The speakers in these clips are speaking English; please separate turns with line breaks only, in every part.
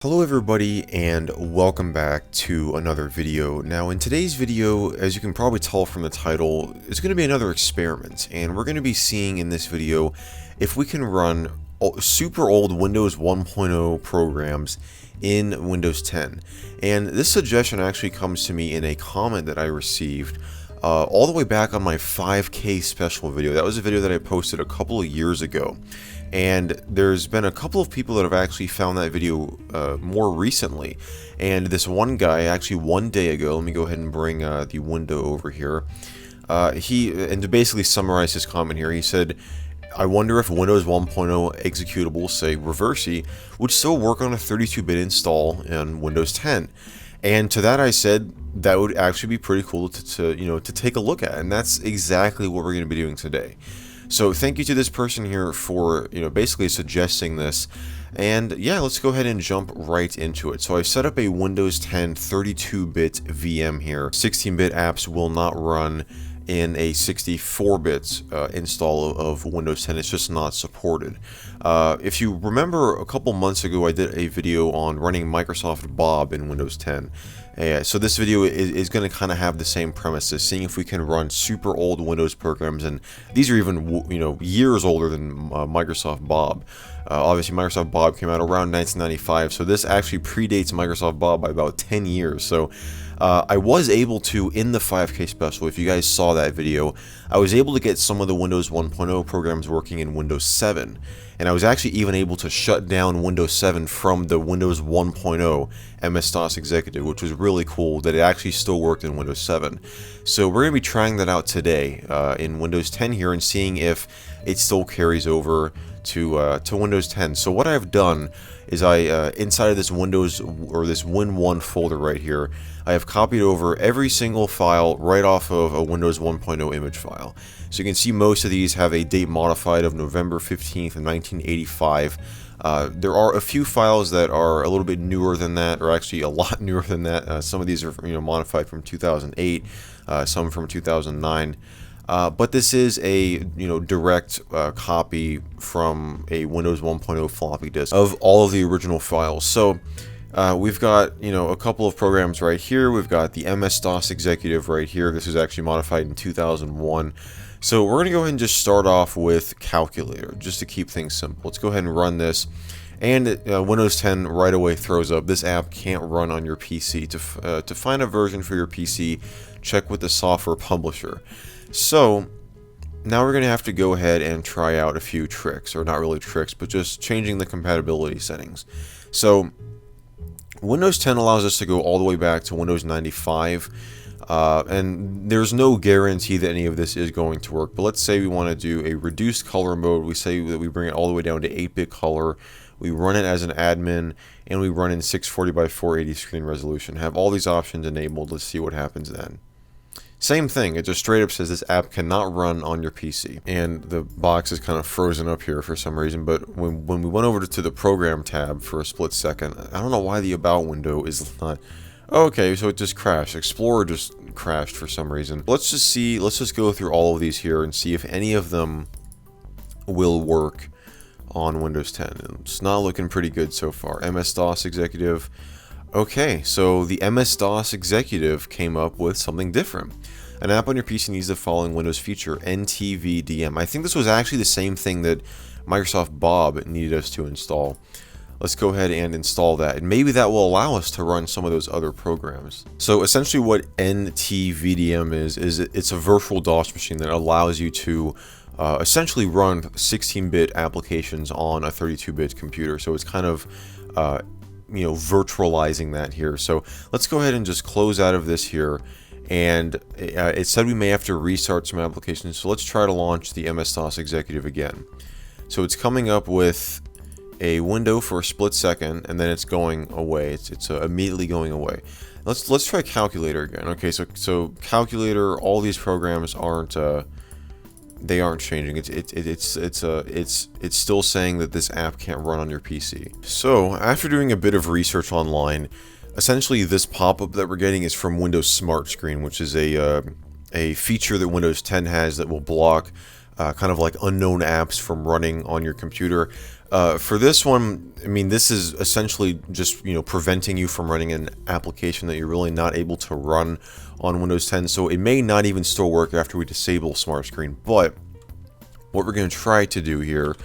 Hello everybody and welcome back to another video. Now in today's video, as you can probably tell from the title, it's going to be another experiment, and we're going to be seeing in this video if we can run super old Windows 1.0 programs in Windows 10. And this suggestion actually comes to me in a comment that I received all the way back on my 5K special video. That was a video that I posted a couple of years ago. And there's been a couple of people that have actually found that video more recently. And this one guy, actually one day ago, let me go ahead and bring the window over here. And to basically summarize his comment here, he said, I wonder if Windows 1.0 executable, say Reversi, would still work on a 32-bit install in Windows 10. And to that I said, that would actually be pretty cool to take a look at. And that's exactly what we're going to be doing today. So thank you to this person here for, basically suggesting this. And yeah, let's go ahead and jump right into it. So I set up a Windows 10 32-bit VM here. 16-bit apps will not run in a 64-bit install of Windows 10. It's just not supported. If you remember, a couple months ago I did a video on running Microsoft Bob in Windows 10. So this video is going to kind of have the same premises, seeing if we can run super old Windows programs, and these are even years older than Microsoft Bob. Obviously, Microsoft Bob came out around 1995, so this actually predates Microsoft Bob by about 10 years. So I was able to, in the 5K special, if you guys saw that video, I was able to get some of the Windows 1.0 programs working in Windows 7. And I was actually even able to shut down Windows 7 from the Windows 1.0 MS-DOS Executive, which was really cool that it actually still worked in Windows 7. So we're going to be trying that out today in Windows 10 here and seeing if it still carries over to Windows 10. So what I've done is inside of this Windows or this Win1 folder right here, I have copied over every single file right off of a Windows 1.0 image file. So you can see most of these have a date modified of November 15th, 1985. There are a few files that are a little bit newer than that, or actually a lot newer than that. Some of these are modified from 2008, some from 2009. But this is a direct copy from a Windows 1.0 floppy disk of all of the original files. So we've got a couple of programs right here. We've got the MS-DOS Executive right here. This was actually modified in 2001. So we're going to go ahead and just start off with Calculator, just to keep things simple. Let's go ahead and run this. And Windows 10 right away throws up, this app can't run on your PC. To find a version for your PC, check with the software publisher. So now we're going to have to go ahead and try out a few tricks, or not really tricks, but just changing the compatibility settings. So Windows 10 allows us to go all the way back to Windows 95. And there's no guarantee that any of this is going to work, but let's say we want to do a reduced color mode. We say that we bring it all the way down to 8-bit color, we run it as an admin, and we run in 640 by 480 screen resolution. Have all these options enabled. Let's see what happens then. Same thing, it just straight up says this app cannot run on your PC. And the box is kind of frozen up here for some reason, but when we went over to the program tab for a split second, I don't know why the about window is not... Okay, so it just crashed. Explorer just crashed for some reason. Let's just go through all of these here and see if any of them will work on Windows 10. It's not looking pretty good so far. MS-DOS Executive. Okay, so the MS-DOS Executive came up with something different. An app on your PC needs the following Windows feature, NTVDM. I think this was actually the same thing that Microsoft Bob needed us to install. Let's go ahead and install that, and maybe that will allow us to run some of those other programs. So essentially what NTVDM is it's a virtual DOS machine that allows you to essentially run 16-bit applications on a 32-bit computer. So it's kind of virtualizing that here. So let's go ahead and just close out of this here. And it said we may have to restart some applications. So let's try to launch the MS-DOS Executive again. So it's coming up with a window for a split second, and then it's going away. It's immediately going away. Let's try Calculator again. Okay, so Calculator, all these programs aren't they aren't changing. It's still saying that this app can't run on your PC. So after doing a bit of research online, essentially this pop-up that we're getting is from Windows Smart Screen, which is a feature that Windows 10 has that will block kind of like unknown apps from running on your computer. For this one, I mean, this is essentially just, preventing you from running an application that you're really not able to run on Windows 10. So it may not even still work after we disable Smart Screen. But what we're going to try to do here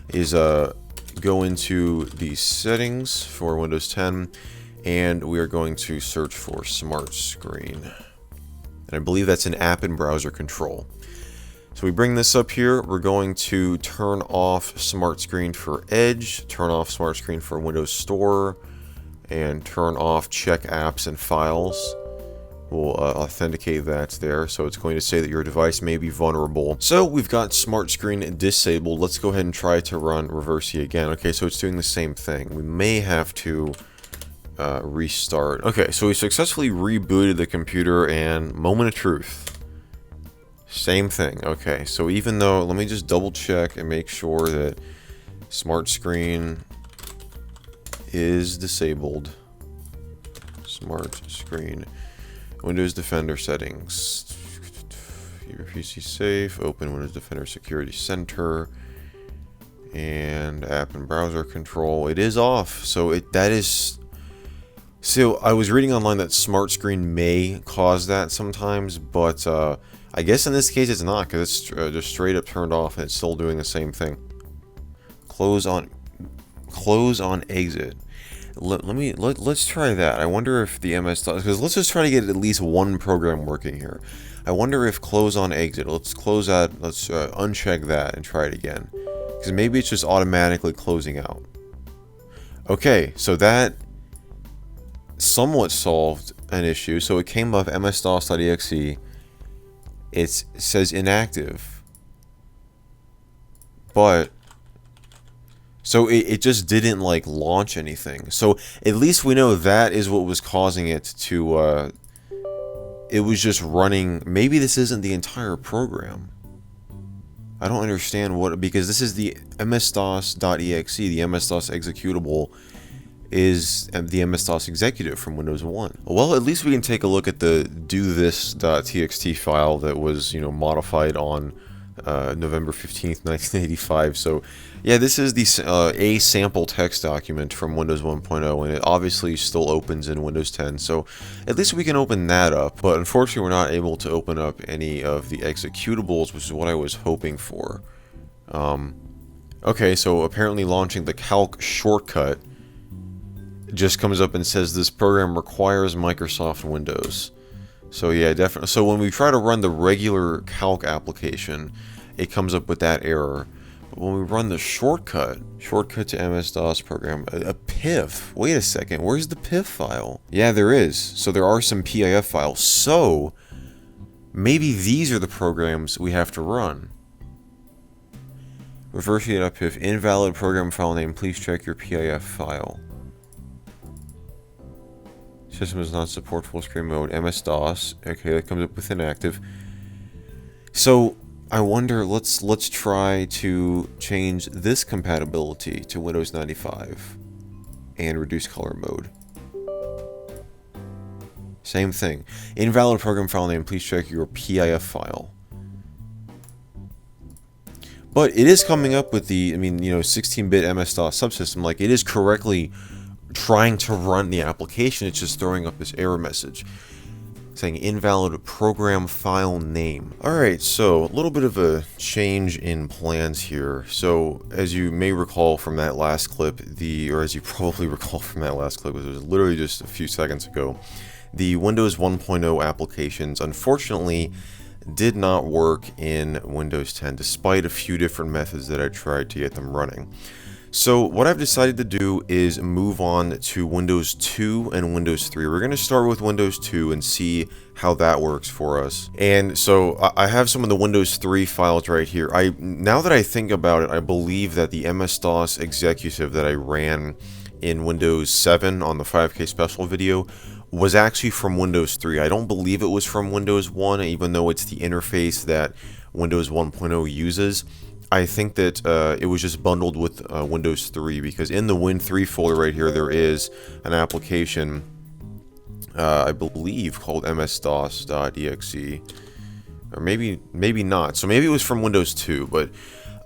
is go into the settings for Windows 10, and we are going to search for Smart Screen. And I believe that's an app and browser control. So we bring this up here. We're going to turn off Smart Screen for Edge, turn off Smart Screen for Windows Store, and turn off Check Apps and Files. We'll authenticate that there. So it's going to say that your device may be vulnerable. So we've got Smart Screen disabled. Let's go ahead and try to run Reversi again. Okay, so it's doing the same thing. We may have to restart. Okay, so we successfully rebooted the computer, and moment of truth. Same thing. Okay, so even though, let me just double check and make sure that Smart Screen is disabled. Smart Screen, Windows Defender settings, keep your PC safe, open Windows Defender Security Center, and app and browser control. It is off, so that is. So I was reading online that Smart Screen may cause that sometimes, but I guess in this case it's not, because it's just straight up turned off and it's still doing the same thing. Close on exit. Let's try that. I wonder if the MS-DOS, because let's just try to get at least one program working here. I wonder if close on exit. Let's close that. Let's uncheck that and try it again, because maybe it's just automatically closing out. Okay, so that somewhat solved an issue. So it came up ms-dos.exe. It says inactive, but so it just didn't like launch anything. So at least we know that is what was causing it to it was just running. Maybe this isn't the entire program. I don't understand what, because this is the ms-dos.exe, the MS-DOS executable is the MS-DOS executive from Windows 1. Well, at least we can take a look at the dothis.txt file that was, modified on November 15th, 1985. So, yeah, this is the a sample text document from Windows 1.0, and it obviously still opens in Windows 10. So, at least we can open that up. But unfortunately, we're not able to open up any of the executables, which is what I was hoping for. Okay, so apparently launching the calc shortcut just comes up and says this program requires Microsoft Windows. So yeah, definitely. So when we try to run the regular calc application, it comes up with that error. But when we run the shortcut to MS-DOS program, a PIF. Wait a second, where's the PIF file? Yeah, there is. So there are some PIF files. So maybe these are the programs we have to run. Reversi.pif, invalid program file name. Please check your PIF file. System does not support full screen mode. MS-DOS. Okay, that comes up with inactive. So I wonder. Let's try to change this compatibility to Windows 95 and reduce color mode. Same thing. Invalid program file name. Please check your PIF file. But it is coming up with the, 16-bit MS-DOS subsystem. Like, it is correctly trying to run the application. It's just throwing up this error message saying invalid program file name. Alright, so a little bit of a change in plans here. So as you may recall from that last clip, as you probably recall from that last clip, which was literally just a few seconds ago, the Windows 1.0 applications unfortunately did not work in Windows 10 despite a few different methods that I tried to get them running. So what I've decided to do is move on to Windows 2 and Windows 3. We're going to start with Windows 2 and see how that works for us. And so I have some of the Windows 3 files right here. Now that I think about it, I believe that the MS-DOS executive that I ran in Windows 7 on the 5K special video was actually from Windows 3. I don't believe it was from Windows 1, even though it's the interface that Windows 1.0 uses. I think that it was just bundled with Windows 3, because in the Win3 folder right here, there is an application, I believe, called ms-dos.exe, or maybe not. So maybe it was from Windows 2, but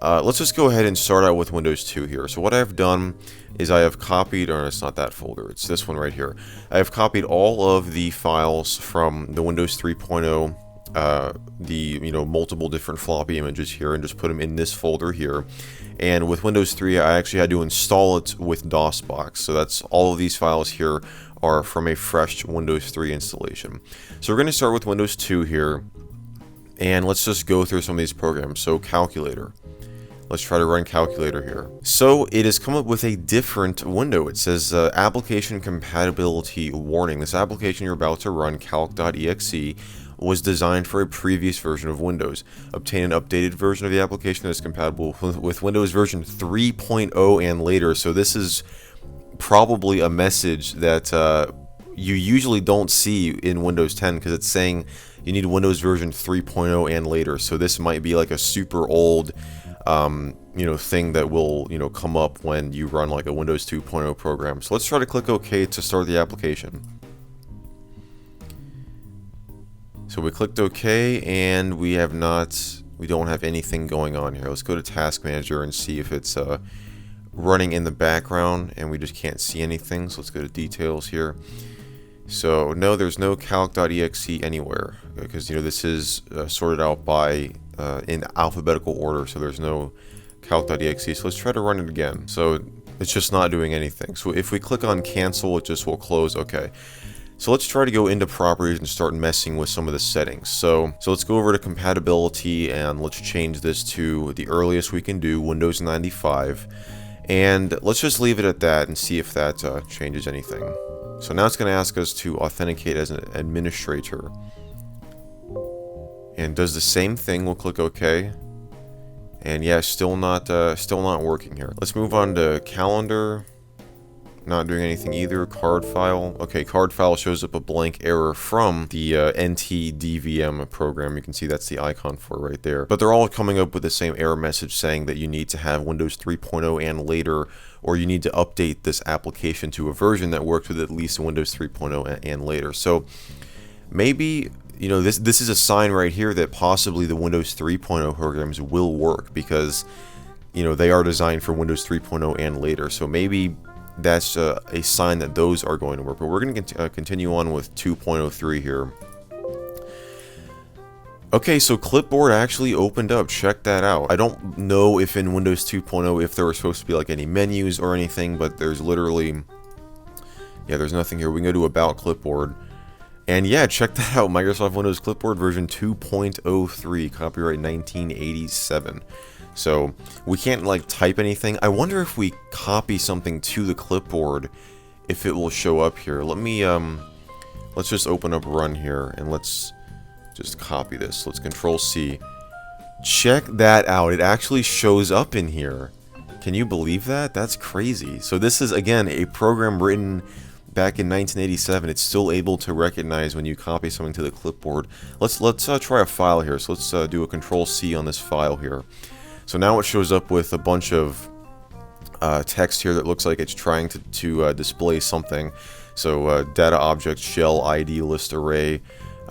let's just go ahead and start out with Windows 2 here. So what I've done is I have copied, or it's not that folder, it's this one right here. I have copied all of the files from the Windows 3.0, multiple different floppy images here, and just put them in this folder here. And with Windows 3, I actually had to install it with DOSBox. So that's all of these files here are from a fresh Windows 3 installation. So we're going to start with Windows 2 here, and let's just go through some of these programs. So Calculator. Let's try to run Calculator here. So it has come up with a different window. It says application compatibility warning. This application you're about to run, calc.exe, was designed for a previous version of Windows. Obtain an updated version of the application that is compatible with Windows version 3.0 and later. So this is probably a message that you usually don't see in Windows 10, because it's saying you need Windows version 3.0 and later. So this might be like a super old thing that will come up when you run like a Windows 2.0 program. So let's try to click OK to start the application. So we clicked OK, and we don't have anything going on here. Let's go to Task Manager and see if it's running in the background, and we just can't see anything. So let's go to Details here. So no, there's no calc.exe anywhere, because this is sorted out by in alphabetical order, so there's no calc.exe. So let's try to run it again. So it's just not doing anything. So if we click on cancel, it just will close. Okay. So let's try to go into properties and start messing with some of the settings. So let's go over to compatibility, and let's change this to the earliest we can do, Windows 95. And let's just leave it at that and see if that changes anything. So now it's going to ask us to authenticate as an administrator. And does the same thing. We'll click OK. And yeah, still not working here. Let's move on to calendar. Not doing anything either. Card file. Okay, card file shows up a blank error from the NTDVM program. You can see that's the icon for it right there. But they're all coming up with the same error message saying that you need to have Windows 3.0 and later, or you need to update this application to a version that works with at least Windows 3.0 and later. So maybe this is a sign right here that possibly the Windows 3.0 programs will work, because they are designed for Windows 3.0 and later. So maybe that's a sign that those are going to work. But we're going to continue on with 2.03 here. Okay, so Clipboard actually opened up. Check that out. I don't know if in Windows 2.0 if there were supposed to be like any menus or anything, but there's literally, there's nothing here. We can go to About Clipboard. And yeah, check that out. Microsoft Windows Clipboard version 2.03, copyright 1987. So we can't like type anything. I wonder if we copy something to the clipboard, if it will show up here. Let me let's just open up Run here, and let's just copy this. Let's Control C. Check that out. It actually shows up in here. Can you believe that? That's crazy. So this is again a program written back in 1987. It's still able to recognize when you copy something to the clipboard. Let's try a file here. So let's do a Control C on this file here. So now it shows up with a bunch of text here that looks like it's trying to display something. So data object, shell, ID, list, array.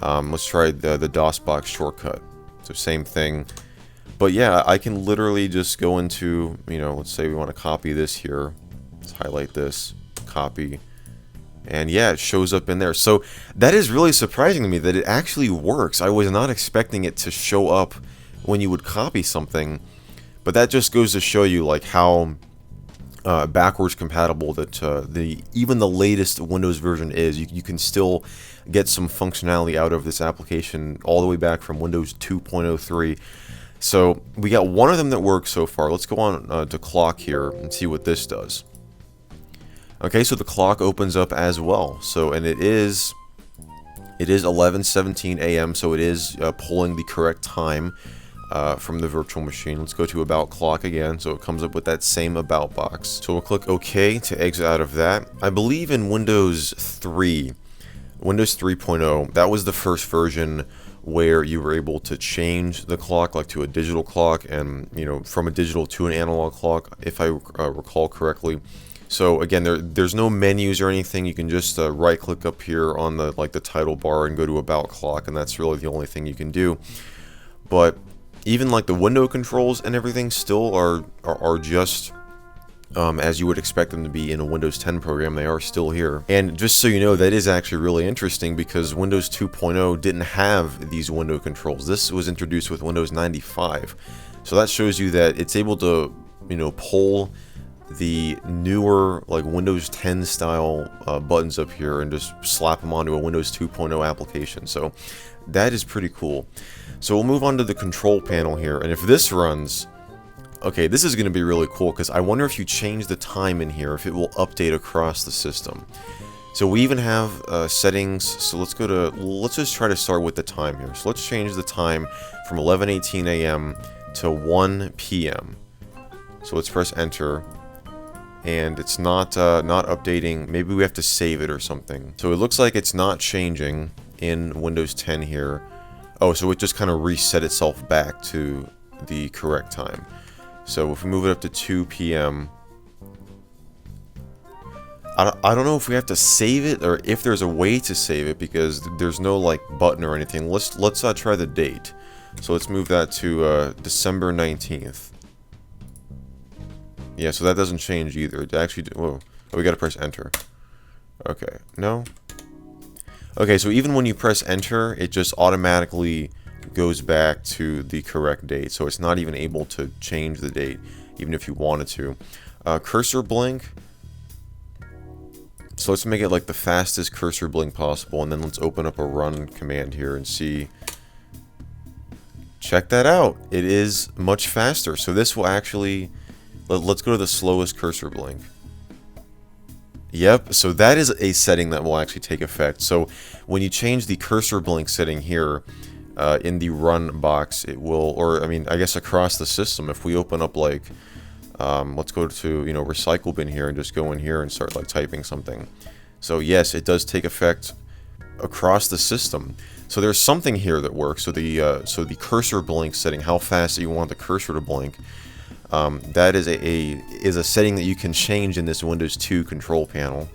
Let's try the DOSBox shortcut. So same thing. But yeah, I can literally just go into, let's say we want to copy this here. Let's highlight this, copy. And yeah, it shows up in there. So that is really surprising to me that it actually works. I was not expecting it to show up when you would copy something. But that just goes to show you like how backwards compatible that even the latest Windows version is. You can still get some functionality out of this application all the way back from Windows 2.03. So we got one of them that works so far. Let's go on to clock here and see what this does. Okay, so the clock opens up as well. So and it is 11:17 a.m. So it is pulling the correct time from the virtual machine. Let's go to About Clock again, so it comes up with that same About box. So we'll click OK to exit out of that. I believe in Windows 3, Windows 3.0, that was the first version where you were able to change the clock like to a digital clock, and from a digital to an analog clock, if I recall correctly. So again, there's no menus or anything. You can just right click up here on the title bar and go to About Clock, and that's really the only thing you can do. But even like the window controls and everything still are just as you would expect them to be in a Windows 10 program. They are still here. And just so you know, that is actually really interesting because Windows 2.0 didn't have these window controls. This was introduced with Windows 95. So that shows you that it's able to, you know, pull the newer like Windows 10 style buttons up here and just slap them onto a Windows 2.0 application. So that is pretty cool. So we'll move on to the control panel here, and if this runs, okay, this is going to be really cool because I wonder if you change the time in here, if it will update across the system. So we even have settings. So let's just try to start with the time here. So let's change the time from 11:18 a.m. to 1 p.m. So let's press enter, and it's not updating. Maybe we have to save it or something. So it looks like it's not changing in Windows 10 here. Oh, so it just kind of reset itself back to the correct time. So if we move it up to 2 p.m. I don't know if we have to save it or if there's a way to save it because there's no like button or anything. Let's try the date. So let's move that to December 19th. Yeah, so that doesn't change either. It actually, whoa, oh, we gotta press enter. Okay, no. Okay, so even when you press enter, it just automatically goes back to the correct date. So it's not even able to change the date, even if you wanted to. Cursor blink. So let's make it like the fastest cursor blink possible, and then let's open up a run command here and see. Check that out. It is much faster. So this will actually, let's go to the slowest cursor blink. Yep, so that is a setting that will actually take effect. So when you change the cursor blink setting here in the run box, it will, or I mean, I guess across the system, if we open up like, let's go to, you know, recycle bin here and just go in here and start like typing something. So yes, it does take effect across the system. So there's something here that works. So the cursor blink setting, how fast you want the cursor to blink. That is a setting that you can change in this Windows 2 control panel.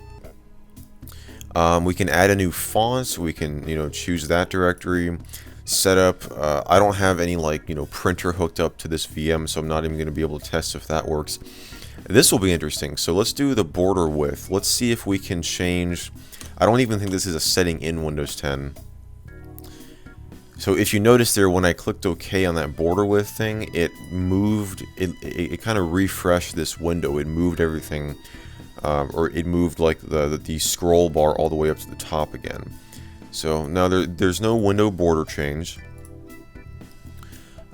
We can add a new font. We can, you know, choose that directory. Setup. I don't have any like, you know, printer hooked up to this VM, so I'm not even going to be able to test if that works. This will be interesting. So let's do the border width. Let's see if we can change. I don't even think this is a setting in Windows 10. So if you notice there, when I clicked OK on that border width thing, it moved, it kind of refreshed this window. It moved everything, or it moved like the scroll bar all the way up to the top again. So now there's no window border change.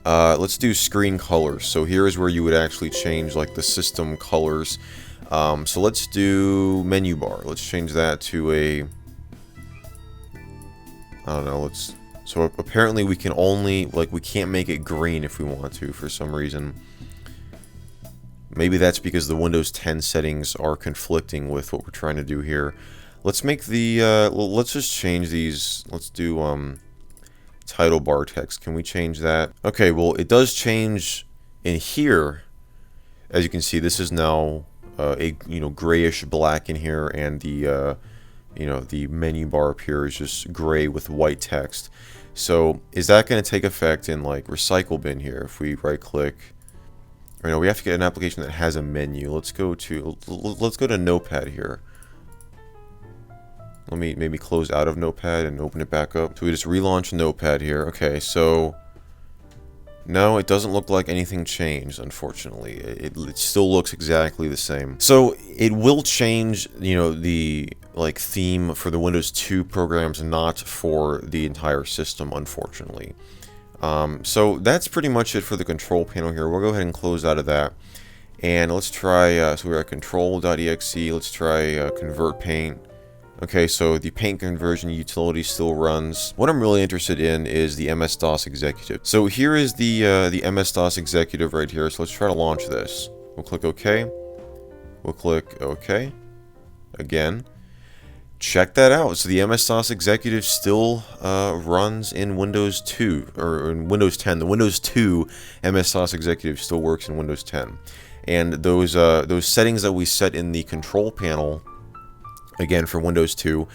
Let's do screen colors. So here is where you would actually change like the system colors. So let's do menu bar. Let's change that to a, I don't know, so apparently we can only, like, we can't make it green if we want to for some reason. Maybe that's because the Windows 10 settings are conflicting with what we're trying to do here. Let's make the, let's just change these. Let's do title bar text. Can we change that? Okay, well, it does change in here. As you can see, this is now a, you know, grayish black in here, and the, you know, the menu bar up here is just gray with white text. So is that going to take effect in like recycle bin here? If we right click, or no, we have to get an application that has a menu. Let's go to Notepad here. Let me maybe close out of Notepad and open it back up. So we just relaunch Notepad here. Okay, so no, it doesn't look like anything changed, unfortunately. It still looks exactly the same. So it will change, you know, the like theme for the Windows 2 programs, not for the entire system, unfortunately. So that's pretty much it for the control panel here. We'll go ahead and close out of that. And let's try, so we're at control.exe. Let's try convert paint. Okay, so the paint conversion utility still runs. What I'm really interested in is the MS-DOS executive. So here is the MS-DOS executive right here. So let's try to launch this. We'll click OK. We'll click OK. Again. Check that out. So the MS-DOS executive still runs in Windows 2, or in Windows 10. The Windows 2 MS-DOS executive still works in Windows 10. And those settings that we set in the control panel, again for Windows 2,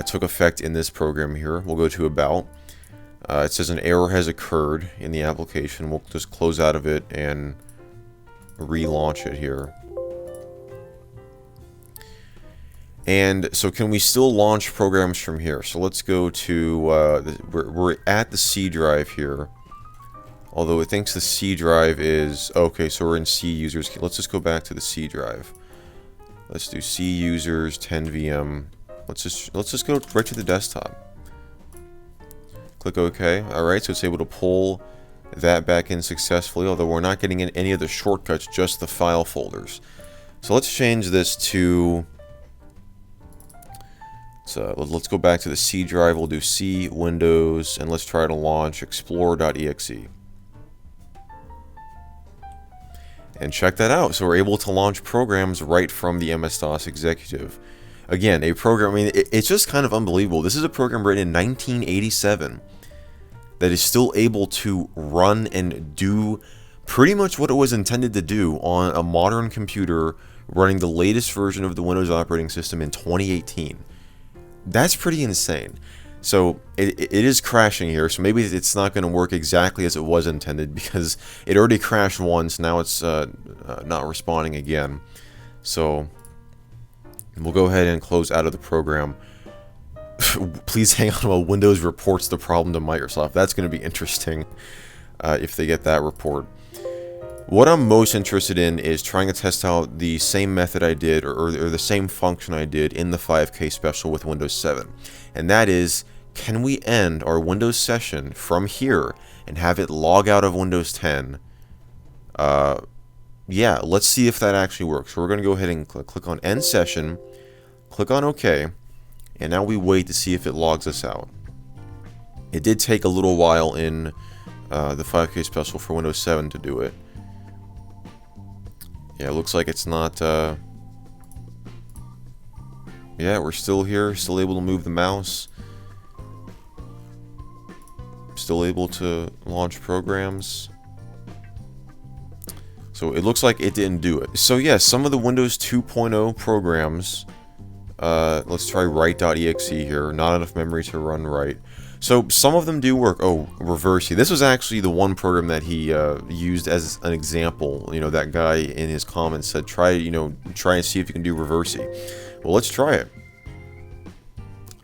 took effect in this program here. We'll go to About. It says an error has occurred in the application. We'll just close out of it and relaunch it here. And so can we still launch programs from here? So let's go to, we're at the C drive here. Although it thinks the C drive is, okay, so we're in C users. Let's just go back to the C drive. Let's do C users 10 VM. Let's just go right to the desktop. Click OK. Alright, so it's able to pull that back in successfully, although we're not getting in any of the shortcuts, just the file folders. So let's change this to, so let's go back to the C drive. We'll do C, Windows, and let's try to launch Explorer.exe. And check that out. So we're able to launch programs right from the MS-DOS executive. Again, a program, I mean, it's just kind of unbelievable. This is a program written in 1987 that is still able to run and do pretty much what it was intended to do on a modern computer running the latest version of the Windows operating system in 2018. That's pretty insane. So it is crashing here, so maybe it's not going to work exactly as it was intended, because it already crashed once. Now it's not responding again. So we'll go ahead and close out of the program. Please hang on while Windows reports the problem to Microsoft. That's going to be interesting if they get that report. What I'm most interested in is trying to test out the same method I did, or the same function I did in the 5K special with Windows 7. And that is, can we end our Windows session from here and have it log out of Windows 10? Yeah, let's see if that actually works. So we're going to go ahead and click on End Session, click on OK, and now we wait to see if it logs us out. It did take a little while in the 5K special for Windows 7 to do it. Yeah, it looks like it's not, yeah, we're still here, still able to move the mouse. Still able to launch programs. So it looks like it didn't do it. So yeah, some of the Windows 2.0 programs, let's try write.exe here, not enough memory to run write. So some of them do work. Oh, Reversey. This was actually the one program that he used as an example. You know, that guy in his comments said, try and see if you can do Reversey. Well, let's try it.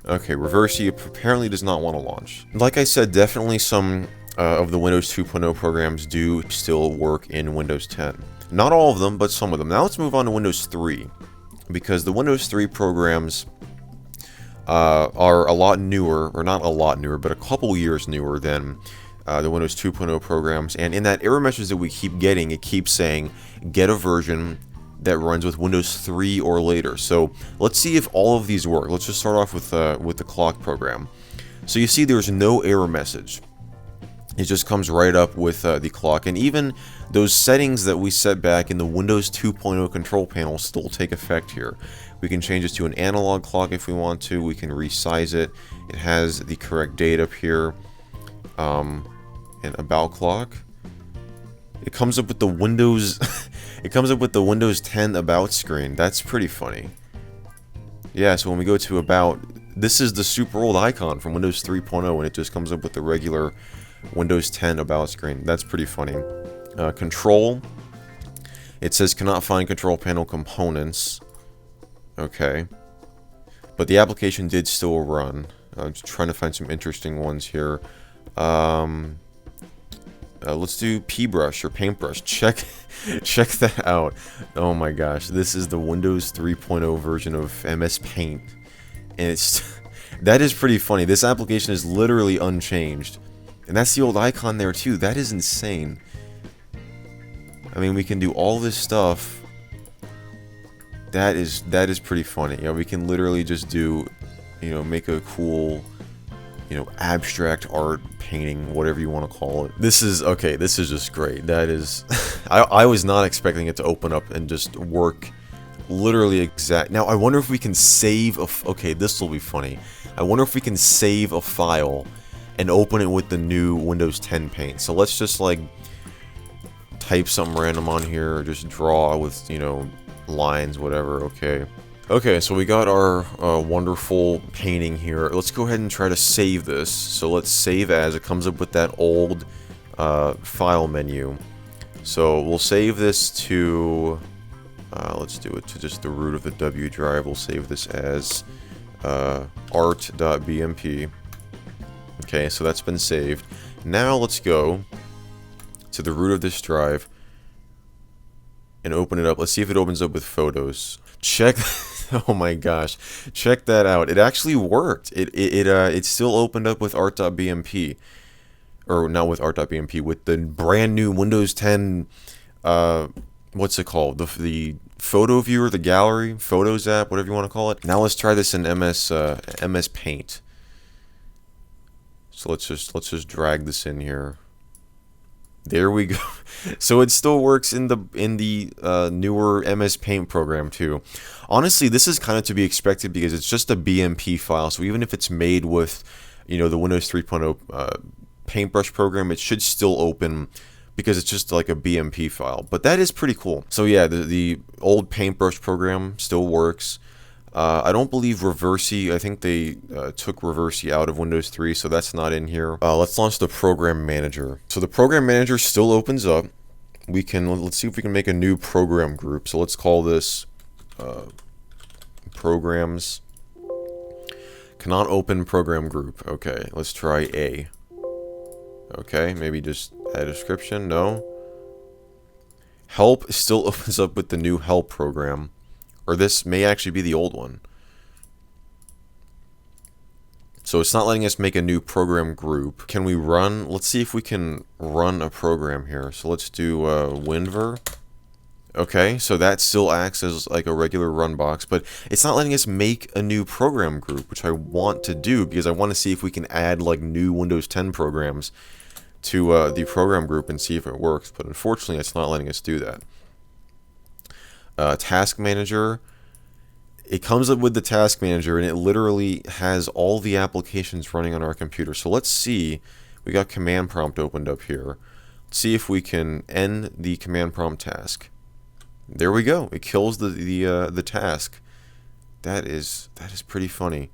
Okay, Reversey apparently does not want to launch. Like I said, definitely some of the Windows 2.0 programs do still work in Windows 10. Not all of them, but some of them. Now let's move on to Windows 3, because the Windows 3 programs are a lot newer, or not a lot newer, but a couple years newer than the Windows 2.0 programs. And in that error message that we keep getting, it keeps saying, get a version that runs with Windows 3 or later. So let's see if all of these work. Let's just start off with the clock program. So you see there's no error message. It just comes right up with the clock, and even those settings that we set back in the Windows 2.0 control panel still take effect here. We can change it to an analog clock if we want to. We can resize it. It has the correct date up here, and about clock. It comes up with the Windows. It comes up with the Windows 10 about screen. That's pretty funny. Yeah, so when we go to about, this is the super old icon from Windows 3.0, and it just comes up with the regular Windows 10 about screen. That's pretty funny. Control. It says cannot find control panel components. Okay. But the application did still run. I'm just trying to find some interesting ones here. Let's do Paintbrush or Paintbrush. Check that out. Oh my gosh, this is the Windows 3.0 version of Mspaint, and that is pretty funny. This application is literally unchanged, and that's the old icon there too. That is insane. I mean, we can do all this stuff. That is pretty funny. You know, we can literally just do, make a cool, abstract art painting, whatever you want to call it. This is just great. That is, I was not expecting it to open up and just work literally exact. Now I wonder if we can save okay, this will be funny. I wonder if we can save a file and open it with the new Windows 10 paint. So let's just like type something random on here, or just draw with, lines, whatever. Okay. Okay, so we got our wonderful painting here. Let's go ahead and try to save this. So let's save as. It comes up with that old file menu. So we'll save this to, let's do it to just the root of the W drive. We'll save this as art.bmp. Okay, so that's been saved. Now let's go to the root of this drive and open it up. Let's see if it opens up with photos. Check. Oh my gosh, check that out. It actually worked. It still opened up with art.bmp. Or not with art.bmp, with the brand new Windows 10, what's it called? The photo viewer, the gallery, photos app, whatever you want to call it. Now let's try this in MS Paint. So let's just drag this in here. There we go. So it still works in the newer MS Paint program too. Honestly, this is kind of to be expected because it's just a BMP file. So even if it's made with, the Windows 3.0 Paintbrush program, it should still open because it's just like a BMP file. But that is pretty cool. So yeah, the old Paintbrush program still works. I don't believe Reversi. I think they took Reversi out of Windows 3, so that's not in here. Let's launch the Program Manager. So the Program Manager still opens up. Let's see if we can make a new program group. So let's call this Programs. Cannot open program group. Okay, let's try A. Okay, maybe just add a description. No. Help still opens up with the new help program. Or this may actually be the old one. So it's not letting us make a new program group. Can we run? Let's see if we can run a program here. So let's do WinVer. Okay, so that still acts as like a regular run box, but it's not letting us make a new program group, which I want to do because I want to see if we can add like new Windows 10 programs to the program group and see if it works. But unfortunately, it's not letting us do that. Task Manager. It comes up with the Task Manager and it literally has all the applications running on our computer. So let's see. We got Command Prompt opened up here. Let's see if we can end the Command Prompt task. There we go. It kills the task. That is pretty funny.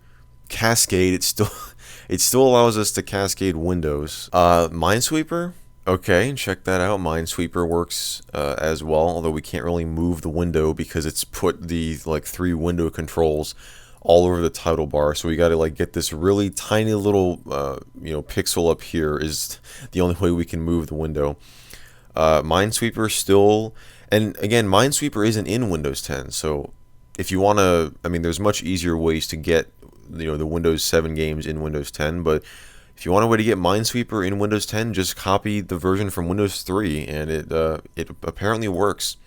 Cascade. It still allows us to cascade windows. Minesweeper. Okay, check that out. Minesweeper works as well, although we can't really move the window because it's put the like 3 window controls all over the title bar. So we got to like get this really tiny little pixel up here is the only way we can move the window. Minesweeper still, and again, Minesweeper isn't in Windows 10. So if you want to, there's much easier ways to get the Windows 7 games in Windows 10, but if you want a way to get Minesweeper in Windows 10, just copy the version from Windows 3, and it apparently works.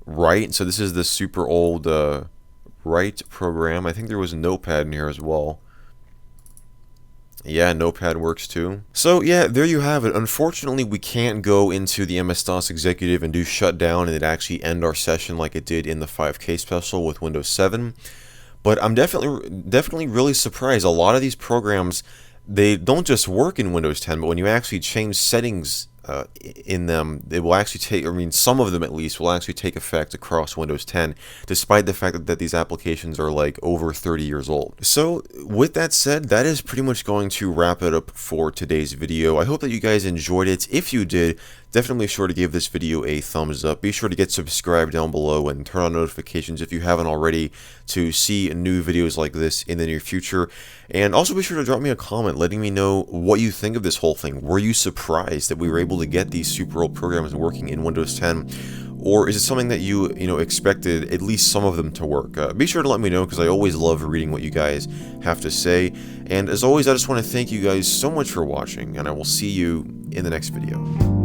Right, so this is the super old Write program. I think there was a Notepad in here as well. Yeah, Notepad works too. So yeah, there you have it. Unfortunately, we can't go into the MS-DOS Executive and do shutdown and it actually end our session like it did in the 5K special with Windows 7. But I'm definitely really surprised. A lot of these programs, they don't just work in Windows 10, but when you actually change settings in them, they will actually take, some of them at least, will actually take effect across Windows 10, despite the fact that these applications are like over 30 years old. So with that said, that is pretty much going to wrap it up for today's video. I hope that you guys enjoyed it. If you did, definitely be sure to give this video a thumbs up. Be sure to get subscribed down below and turn on notifications if you haven't already to see new videos like this in the near future. And also be sure to drop me a comment letting me know what you think of this whole thing. Were you surprised that we were able to get these super old programs working in Windows 10? Or is it something that you expected at least some of them to work? Be sure to let me know because I always love reading what you guys have to say. And as always, I just want to thank you guys so much for watching, and I will see you in the next video.